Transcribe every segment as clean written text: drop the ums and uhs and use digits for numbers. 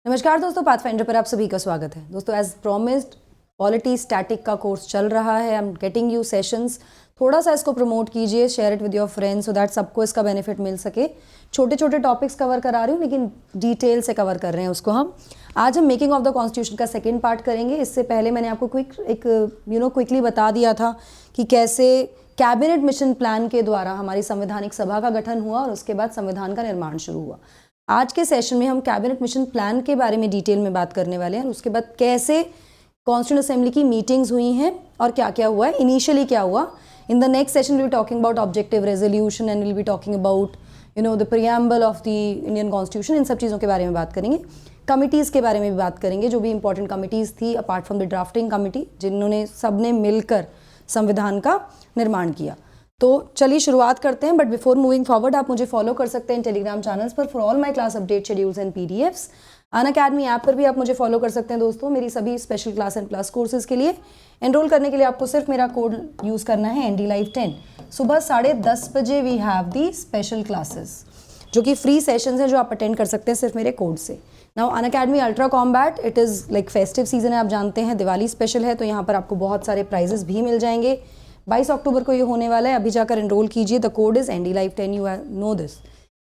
नमस्कार दोस्तों, पाथफाइंडर पर आप सभी का स्वागत है। दोस्तों, एज प्रॉमिस्ड पॉलिटी स्टैटिक का कोर्स चल रहा है। I am getting you sessions. थोड़ा सा इसको प्रमोट कीजिए, share it with your friends so that सबको इसका बेनिफिट मिल सके। छोटे छोटे टॉपिक्स कवर करा रही हूँ लेकिन डिटेल से कवर कर रहे हैं उसको। आज हम मेकिंग ऑफ द कॉन्स्टिट्यूशन का सेकेंड पार्ट करेंगे। इससे पहले मैंने आपको क्विकली बता दिया था कि कैसे कैबिनेट मिशन प्लान के द्वारा हमारी संवैधानिक सभा का गठन हुआ और उसके बाद संविधान का निर्माण शुरू हुआ। आज के सेशन में हम कैबिनेट मिशन प्लान के बारे में डिटेल में बात करने वाले हैं और उसके बाद कैसे कॉन्स्टिट्यूएंट असेंबली की मीटिंग्स हुई हैं और क्या क्या हुआ है, इनिशियली क्या हुआ। In the next session will be talking about objective resolution and will be talking about the preamble of the Indian constitution. इन सब चीज़ों के बारे में बात करेंगे। कमिटीज़ के बारे में भी बात करेंगे, जो भी इंपॉर्टेंट कमिटीज़ थी apart from the drafting committee, जिन्होंने सबने मिलकर संविधान का निर्माण किया। तो चलिए शुरुआत करते हैं। बट बिफोर मूविंग फॉरवर्ड, आप मुझे फॉलो कर सकते हैं टेलीग्राम चैनल्स पर for all my class update schedules and PDFs. Unacademy app पर भी आप मुझे फॉलो कर सकते हैं दोस्तों, मेरी सभी special class and plus courses के लिए। एनरोल करने के लिए आपको सिर्फ मेरा कोड यूज़ करना है NDLive10। सुबह 10:30 बजे we have the special classes, जो कि फ्री सेशंस हैं, जो आप अटेंड कर सकते हैं सिर्फ मेरे कोड से। Now Unacademy ultra combat, it is like festive season है, आप जानते हैं दिवाली स्पेशल है, तो यहाँ पर आपको बहुत सारे प्राइजेस भी मिल जाएंगे। 22 अक्टूबर को ये होने वाला है, अभी जाकर एनरोल कीजिए। The code is NDLive10, you know this.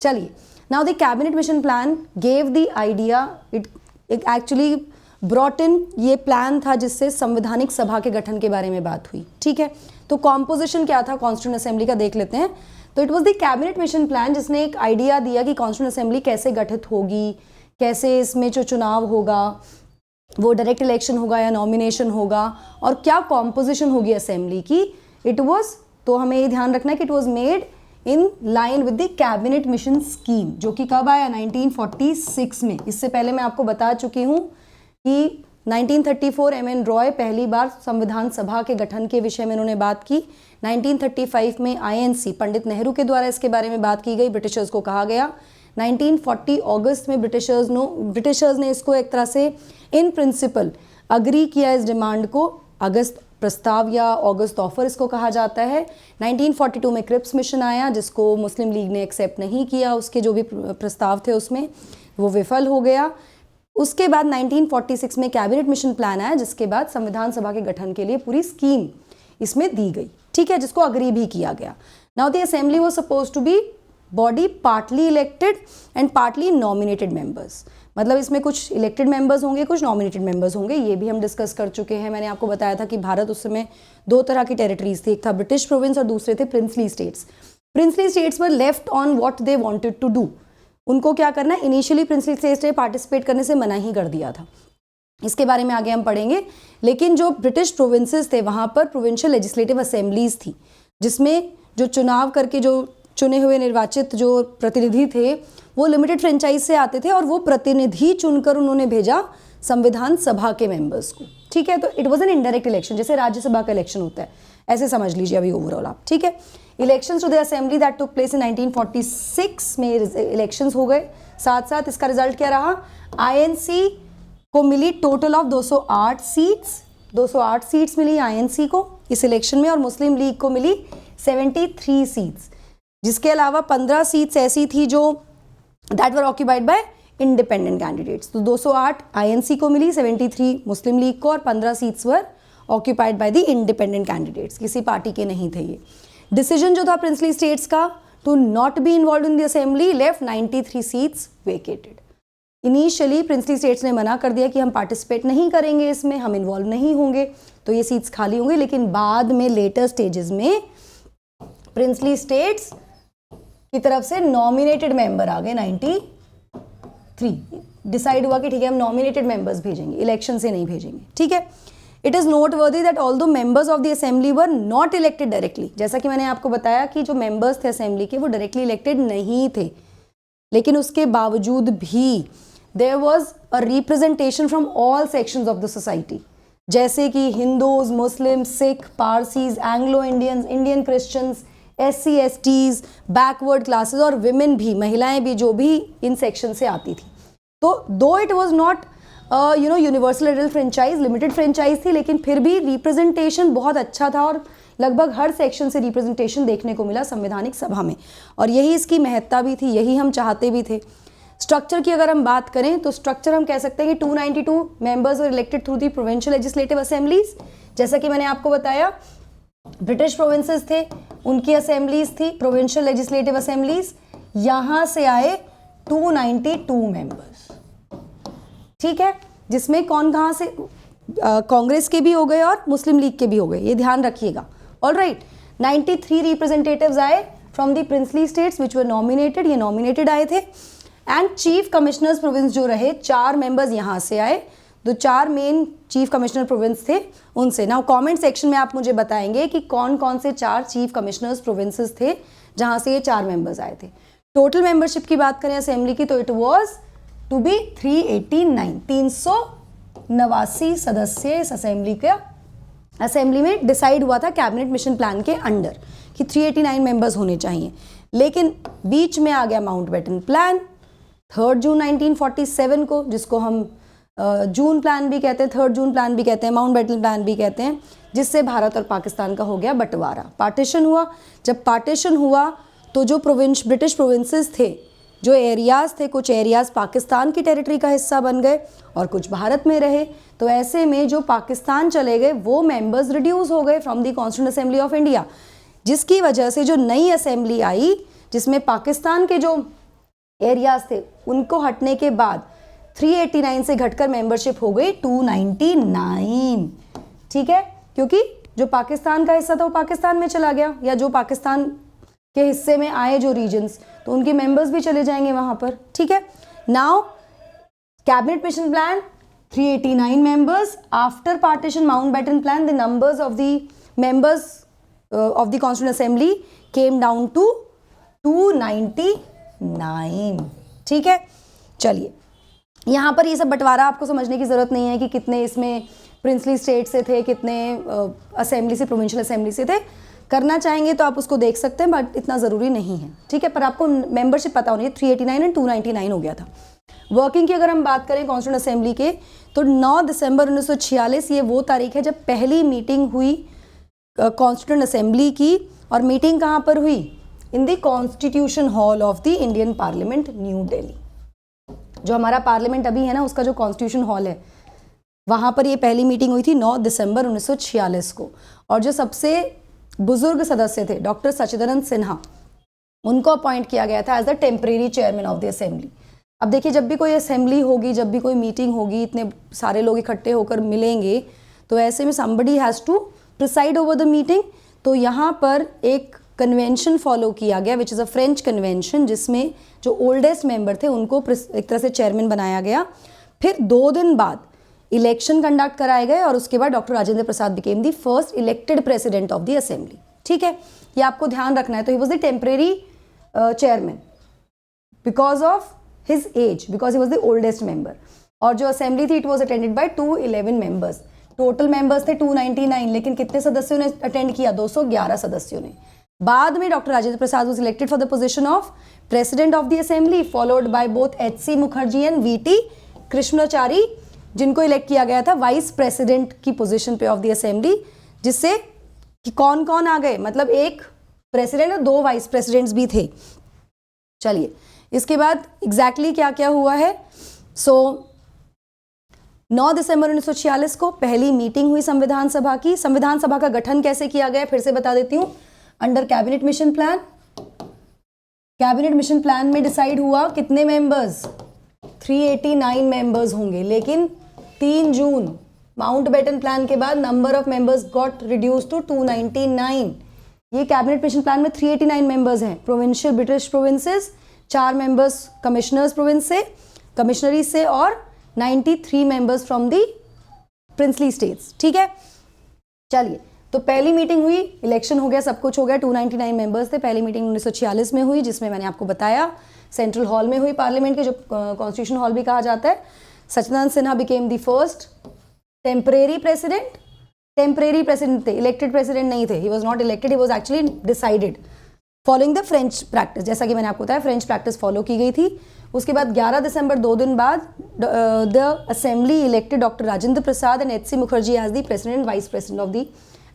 चलिए, now the cabinet mission plan gave the idea, it actually brought in, ये प्लान था जिससे संवैधानिक सभा के गठन के बारे में बात हुई। ठीक है, तो कॉम्पोजिशन क्या था कॉन्स्टिट्यूएंट असेंबली का, देख लेते हैं। तो it was the cabinet mission plan जिसने एक आइडिया दिया कि कॉन्स्टिट्यूएंट असेंबली कैसे गठित होगी, कैसे इसमें जो चुनाव होगा वो डायरेक्ट इलेक्शन होगा या नॉमिनेशन होगा, और क्या कॉम्पोजिशन होगी असेंबली की। इट वॉज, तो हमें ये ध्यान रखना है कि it was made in line with the cabinet mission scheme, जो कि कब आया, 1946 में। इससे पहले मैं आपको बता चुकी हूँ कि 1934 MN रॉय पहली बार संविधान सभा के गठन के विषय में उन्होंने बात की। 1935 में INC पंडित नेहरू के द्वारा इसके बारे में बात की गई, ब्रिटिशर्स को कहा गया। 1940 अगस्त में ब्रिटिशर्स ने इसको एक तरह से इन प्रिंसिपल अग्री किया, इस डिमांड को। अगस्त प्रस्ताव या अगस्त ऑफर इसको कहा जाता है। 1942 में क्रिप्स मिशन आया, जिसको मुस्लिम लीग ने एक्सेप्ट नहीं किया, उसके जो भी प्रस्ताव थे उसमें वो विफल हो गया। उसके बाद 1946 में कैबिनेट मिशन प्लान आया, जिसके बाद संविधान सभा के गठन के लिए पूरी स्कीम इसमें दी गई। ठीक है, जिसको अग्री भी किया गया। Now the assembly was suppose to be body partly elected and partly nominated members, मतलब इसमें कुछ इलेक्टेड मेंबर्स होंगे, कुछ नॉमिनेटेड मेंबर्स होंगे। ये भी हम डिस्कस कर चुके हैं। मैंने आपको बताया था कि भारत उस समय दो तरह की टेरिटरीज थी, एक था ब्रिटिश प्रोविंस और दूसरे थे princely states. Princely states were left on what they wanted to do. उनको क्या करना है, इनिशियली प्रिंसली स्टेट्स ने पार्टिसिपेट करने से मना ही कर दिया था। इसके बारे में आगे हम पढ़ेंगे। लेकिन जो ब्रिटिश प्रोविंसेस थे, वहाँ पर प्रोविंशियल लेजिस्लेटिव असेंबलीज थी, जिसमें जो चुनाव करके जो चुने हुए निर्वाचित जो प्रतिनिधि थे वो लिमिटेड फ्रेंचाइज से आते थे, और वो प्रतिनिधि चुनकर उन्होंने भेजा संविधान सभा के मेंबर्स को। ठीक है, तो it was an indirect election, जैसे राज्यसभा का इलेक्शन होता है, ऐसे समझ लीजिए अभी ओवरऑल आप। ठीक है, elections to the assembly that took place in 1946 में इलेक्शंस हो गए। साथ साथ इसका रिजल्ट क्या रहा, INC को मिली टोटल ऑफ 208 सीट्स। 208 सीट्स मिली INC को इस इलेक्शन में, और मुस्लिम लीग को मिली 73 सीट्स, जिसके अलावा 15 सीट्स ऐसी थी जो that were occupied bye independent candidates. तो 208 INC को मिली, 73 मुस्लिम लीग को, और 15 seats were occupied by the independent candidates, किसी पार्टी के नहीं थे ये। डिसीजन जो था प्रिंसली स्टेट्स का to not be involve in the assembly left 93 seats vacated. Initially princely states ने मना कर दिया कि हम पार्टिसिपेट नहीं करेंगे इसमें, हम इन्वॉल्व नहीं होंगे, तो ये सीट्स खाली होंगी। लेकिन बाद में लेटर स्टेजेस में प्रिंसली स्टेट्स की तरफ से नॉमिनेटेड मेंबर आ गए। 93 डिसाइड हुआ कि ठीक है, हम नॉमिनेटेड मेंबर्स भेजेंगे, इलेक्शन से नहीं भेजेंगे। ठीक है, इट इज नोट वर्दी that although members of the assembly were not elected directly, जैसा कि मैंने आपको बताया कि जो मेंबर्स थे असेंबली के वो डायरेक्टली इलेक्टेड नहीं थे, लेकिन उसके बावजूद भी there was a representation from all sections of the society, जैसे कि Hindus, Muslim, Sikh, Parsis, Anglo Indians, Indian Christians, SC STs, backward classes और विमेन भी, महिलाएं भी, जो भी इन सेक्शन से आती थी। तो दो it was not universal adult franchise, limited franchise थी, लेकिन फिर भी रिप्रेजेंटेशन बहुत अच्छा था और लगभग हर सेक्शन से रिप्रेजेंटेशन देखने को मिला संवैधानिक सभा में, और यही इसकी महत्ता भी थी, यही हम चाहते भी थे। स्ट्रक्चर की अगर हम बात करें तो स्ट्रक्चर हम कह सकते हैं कि 292 members were elected through the provincial legislative assemblies. जैसा कि मैंने आपको बताया ब्रिटिश प्रोविंसेस थे, उनकी असेंबलीज थी प्रोविंशियल लेजिस्लेटिव असेंबलीज, यहां से आए 292 मेंबर्स। ठीक है, जिसमें कौन कहां से, कांग्रेस के भी हो गए और मुस्लिम लीग के भी हो गए, ये ध्यान रखिएगा। ऑलराइट, 93 रिप्रेजेंटेटिव्स आए from the princely states which were nominated, ये नॉमिनेटेड आए थे। एंड चीफ कमिश्नर्स प्रोविंस जो रहे, 4 मेंबर्स यहां से आए, जो 4 मेन चीफ कमिश्नर प्रोविंस थे उनसे। नाउ कमेंट सेक्शन में आप मुझे बताएंगे कि कौन कौन से 4 चीफ कमिश्नर्स प्रोविंसेस थे जहां से ये 4 मेंबर्स आए थे। टोटल मेंबरशिप की बात करें असेंबली की तो इट वाज टू बी 389, 389 सदस्य इस असेंबली में डिसाइड हुआ था कैबिनेट मिशन प्लान के अंडर कि 389 मेंबर्स होने चाहिए। लेकिन बीच में आ गया माउंटबेटन प्लान 3 जून 1947 को, जिसको हम जून प्लान भी कहते हैं, 3 जून प्लान भी कहते हैं, माउंटबेटन प्लान भी कहते हैं, जिससे भारत और पाकिस्तान का हो गया बंटवारा, पार्टीशन हुआ। जब पार्टीशन हुआ तो जो ब्रिटिश प्रोविंसेस थे, जो एरियाज थे, कुछ एरियाज पाकिस्तान की टेरिटरी का हिस्सा बन गए और कुछ भारत में रहे। तो ऐसे में जो पाकिस्तान चले गए वो मेंबर्स रिड्यूस हो गए from the constituent assembly of India, जिसकी वजह से जो नई असेंबली आई जिसमें पाकिस्तान के जो एरियाज थे उनको हटने के बाद 389 से घटकर मेंबरशिप हो गई 299। ठीक है, क्योंकि जो पाकिस्तान का हिस्सा था वो पाकिस्तान में चला गया, या जो पाकिस्तान के हिस्से में आए जो रीजन्स, तो उनके मेंबर्स भी चले जाएंगे वहां पर। ठीक है, now cabinet mission plan 389 members, after partition Mountbatten plan the numbers of the members of the constituent assembly came down to 299। ठीक है, चलिए यहाँ पर ये सब बंटवारा आपको समझने की ज़रूरत नहीं है कि कितने इसमें प्रिंसली स्टेट से थे, कितने असेंबली से, प्रोविंशियल असेंबली से थे। करना चाहेंगे तो आप उसको देख सकते हैं, बट इतना ज़रूरी नहीं है। ठीक है, पर आपको मेंबरशिप पता होनी है। 389 एंड 299 हो गया था। वर्किंग की अगर हम बात करें कॉन्स्टिट्यूएंट असेंबली के तो 9 दिसंबर 1946 ये वो तारीख है जब पहली मीटिंग हुई कॉन्स्टिट्यूएंट असेंबली की। और मीटिंग कहाँ पर हुई? In the constitution hall of the Indian parliament, new Delhi. जो हमारा पार्लियामेंट अभी है ना, उसका जो कॉन्स्टिट्यूशन हॉल है, वहाँ पर ये पहली मीटिंग हुई थी 9 दिसंबर 1946 को। और जो सबसे बुजुर्ग सदस्य थे डॉक्टर सचिदानंद सिन्हा, उनको अपॉइंट किया गया था as the temporary chairman of the assembly. अब देखिए, जब भी कोई असेंबली होगी, जब भी कोई मीटिंग होगी, इतने सारे लोग इकट्ठे होकर मिलेंगे, तो ऐसे में somebody has to preside over the meeting. तो यहाँ पर एक कन्वेंशन फॉलो किया गया which is a French convention, जिसमें जो ओल्डेस्ट मेंबर थे उनको एक तरह से चेयरमैन बनाया गया। फिर 2 दिन बाद इलेक्शन कंडक्ट कराए गए और उसके बाद doctor Rajendra Prasad became the first elected president of the assembly. ठीक है, ये आपको ध्यान रखना है। तो he was the temporary chairman because of his age, because he was the oldest member. और जो असेंबली थी it was attended by 211 members. Total members थे 299, लेकिन कितने सदस्यों ने अटेंड किया? 211 सदस्यों ने। बाद में doctor Rajendra Prasad was elected for the position of president of the assembly, followed by both HC Mukherjee and VT Krishnamachari, जिनको इलेक्ट किया गया था वाइस प्रेसिडेंट की पोजीशन पे ऑफ द असेंबली। जिससे कि कौन कौन आ गए, मतलब एक प्रेसिडेंट और 2 वाइस प्रेसिडेंट्स भी थे। चलिए, इसके बाद एग्जैक्टली क्या क्या हुआ है। 9 दिसंबर 1946 को पहली मीटिंग हुई संविधान सभा की। संविधान सभा का गठन कैसे किया गया फिर से बता देती हूँ। Under cabinet mission plan, cabinet mission plan में डिसाइड हुआ कितने मेंबर्स? 389 मेंबर्स होंगे। लेकिन 3 जून माउंटबेटन प्लान के बाद number of members got reduce to 299। ये कैबिनेट मिशन प्लान में 389 मेंबर्स हैं। Provincial British provinces 4 members commissioners province से, कमिश्नरी से, और 93 members from the princely states. ठीक है, चलिए, तो पहली मीटिंग हुई, इलेक्शन हो गया, सब कुछ हो गया। 299 मेंबर्स थे। पहली मीटिंग 1946 में हुई, जिसमें मैंने आपको बताया सेंट्रल हॉल में हुई, पार्लियामेंट के, जो कॉन्स्टिट्यूशन हॉल भी कहा जाता है। Sachchidananda Sinha became the first temporary president. Temporary president थे, इलेक्टेड प्रेसिडेंट नहीं थे। He was not elected, he was actually decided following the French practice. जैसा कि मैंने आपको बताया, फ्रेंच प्रैक्टिस फॉलो की गई थी। उसके बाद 11 दिसंबर 2 दिन बाद the assembly elected doctor Rajendra Prasad and HC Mukherjee as the president vice president of the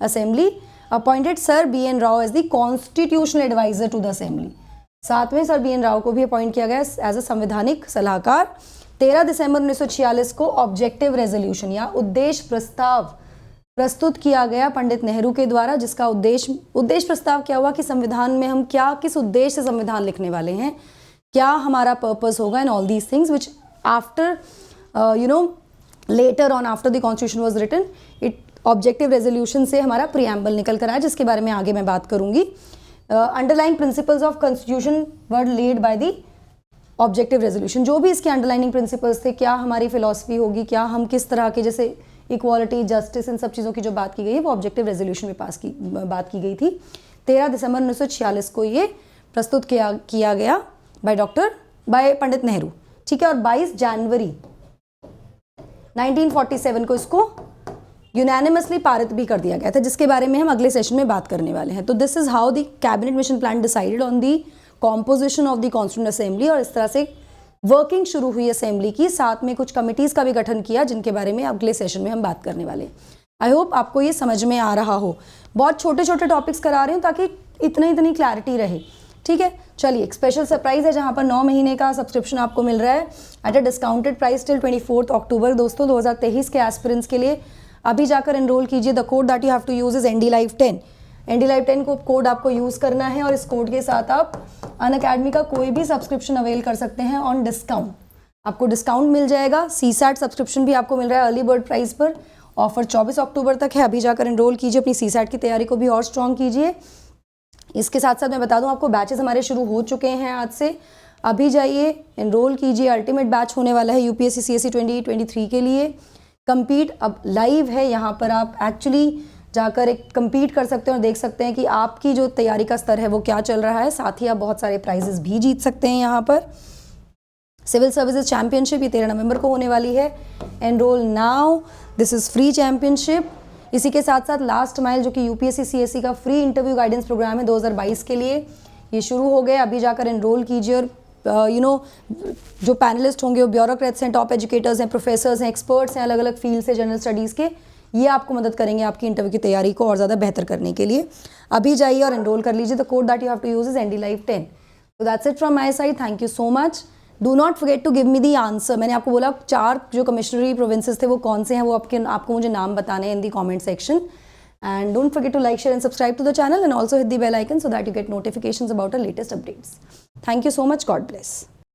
assembly, appointed sir BN Rao as the constitutional adviser to the assembly. 7वें सर BN राव को भी अपॉइंट किया गया एज अ संवैधानिक सलाहकार। 13 दिसंबर 1946 को ऑब्जेक्टिव रेजोल्यूशन या उद्देश्य प्रस्ताव प्रस्तुत किया गया पंडित नेहरू के द्वारा, जिसका उद्देश्य प्रस्ताव क्या हुआ कि संविधान में हम क्या, किस उद्देश्य से संविधान लिखने वाले हैं, क्या हमारा पर्पस होगा, and all these things which after later on after the constitution was written it objective resolution से हमारा प्रीएम्बल निकल कर आया, जिसके बारे में आगे मैं बात करूंगी। Underlying principles of constitution were led by the objective resolution. जो भी इसके अंडरलाइनिंग प्रिंसिपल्स थे, क्या हमारी फिलॉसफी होगी, क्या हम किस तरह के, जैसे इक्वालिटी, जस्टिस, इन सब चीज़ों की जो बात की गई है वो ऑब्जेक्टिव रेजोल्यूशन में बात की गई थी। 13 दिसंबर 1946 को ये प्रस्तुत किया गया बाय पंडित नेहरू, ठीक है। और 22 जनवरी 1947 को इसको यूनानिमसली पारित भी कर दिया गया था, जिसके बारे में हम अगले सेशन में बात करने वाले हैं। तो this is how the cabinet mission plan decided on the composition of the constituent assembly, और इस तरह से वर्किंग शुरू हुई असेंबली की। साथ में कुछ कमिटीज़ का भी गठन किया, जिनके बारे में अगले सेशन में हम बात करने वाले हैं। आई होप आपको ये समझ में आ रहा हो। बहुत छोटे छोटे टॉपिक्स करा रही हूँ ताकि इतनी क्लैरिटी रहे, ठीक है। चलिए, एक स्पेशल सरप्राइज है जहाँ पर 9 महीने का सब्सक्रिप्शन आपको मिल रहा है at a discounted price till 24 अक्टूबर। दोस्तों 2023 के एस्पिरेंट्स के लिए अभी जाकर एनरोल कीजिए। The code that you have to use is NDLive10। NDLive10 को कोड आपको यूज़ करना है, और इस कोड के साथ आप अनअकैडमी का कोई भी सब्सक्रिप्शन अवेल कर सकते हैं ऑन डिस्काउंट। आपको डिस्काउंट मिल जाएगा। CSAT सब्सक्रिप्शन भी आपको मिल रहा है अर्ली बर्ड प्राइस पर। ऑफर 24 अक्टूबर तक है। अभी जाकर एनरोल कीजिए, अपनी CSAT की तैयारी को भी और स्ट्रॉन्ग कीजिए। इसके साथ साथ मैं बता दूं आपको, बैचेस हमारे शुरू हो चुके हैं आज से। अभी जाइए, एनरोल कीजिए। अल्टीमेट बैच होने वाला है UPSC CSE 2023 के लिए। कंपीट अब लाइव है, यहाँ पर आप एक्चुअली जाकर एक कंपीट कर सकते हैं और देख सकते हैं कि आपकी जो तैयारी का स्तर है वो क्या चल रहा है। साथ ही आप बहुत सारे प्राइजेस भी जीत सकते हैं यहाँ पर। सिविल सर्विसेज चैंपियनशिप ये 13 नवंबर को होने वाली है। Enrol now, this is free championship. इसी के साथ साथ लास्ट माइल जो कि UPSC CSE का फ्री इंटरव्यू गाइडेंस प्रोग्राम है 2022 के लिए, ये शुरू हो गए। अभी जाकर एनरोल कीजिए। और जो पैनलिस्ट होंगे वो ब्यूरोक्रेट्स हैं, टॉप एजुकेटर्स हैं, प्रोफेसर्स हैं, एक्सपर्ट्स हैं अलग अलग फील्ड से, जनरल स्टडीज़ के। ये आपको मदद करेंगे आपकी इंटरव्यू की तैयारी को और ज़्यादा बेहतर करने के लिए। अभी जाइए और एनरोल कर लीजिए। The code that you have to use is NDLive10। So that's it from my side. Thank you so much. Do not forget to give me the answer. मैंने आपको बोला 4 जो कमिश्नरी प्रोविंसेस थे वो कौन से हैं, वो आपको मुझे नाम बताने हैं in the comment section. And don't forget to like, share and subscribe to the channel, and also hit the bell icon so that you get notifications about our latest updates. Thank you so much. God bless.